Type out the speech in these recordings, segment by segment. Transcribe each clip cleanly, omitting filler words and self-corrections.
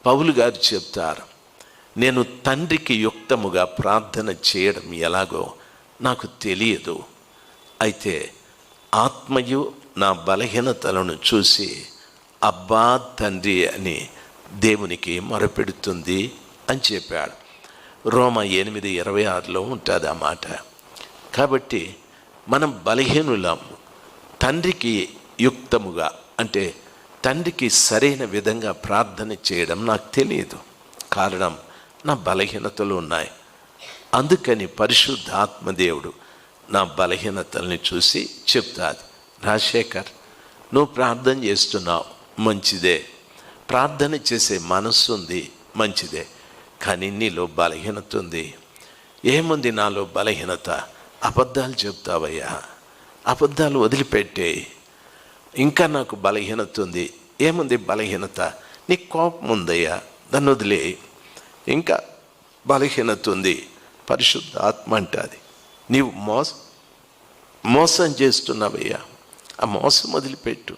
పౌలు గారు చెప్తారు, నేను తండ్రికి యుక్తముగా ప్రార్థన చేయడం ఎలాగో నాకు తెలియదు, అయితే ఆత్మయు నా బలహీనతలను చూసి అబ్బా తండ్రి అని దేవునికి మొరపెడుతుంది అని చెప్పాడు. రోమా 8:26 ఉంటుంది ఆ మాట. కాబట్టి మనం బలహీనులము. తండ్రికి యుక్తముగా అంటే తండ్రికి సరైన విధంగా ప్రార్థన చేయడం నాకు తెలియదు. కారణం, నా బలహీనతలు ఉన్నాయి. అందుకని పరిశుద్ధ ఆత్మదేవుడు నా బలహీనతల్ని చూసి చెప్తాది, రాజశేఖర్ నువ్వు ప్రార్థన చేస్తున్నావు, మంచిదే, ప్రార్థన చేసే మనస్సు ఉంది, మంచిదే, కానీ నీలో బలహీనత ఉంది. ఏముంది నాలో బలహీనత? అబద్ధాలు చెప్తావయ్యా, అబద్ధాలు వదిలిపెట్టే. ఇంకా నాకు బలహీనత ఉంది. ఏముంది బలహీనత? నీ కోపం ఉందయ్యా, దాన్ని వదిలే. ఇంకా బలహీనత ఉంది, పరిశుద్ధ ఆత్మ అంటుంది నీవు మోసం చేస్తున్నావయ్యా, ఆ మోసం వదిలిపెట్టు.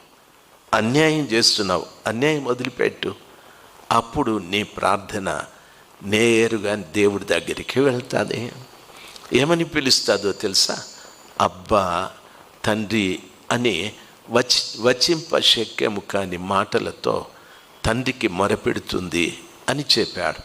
అన్యాయం చేస్తున్నావు, అన్యాయం వదిలిపెట్టు. అప్పుడు నీ ప్రార్థన నేరుగా దేవుడి దగ్గరికి వెళ్తుంది. ఏమని పిలుస్తుందో తెలుసా? అబ్బా తండ్రి అని వచింపశక్యము కాని మాటలతో తండ్రికి మొరపెడుతుంది అని చెప్పాడు.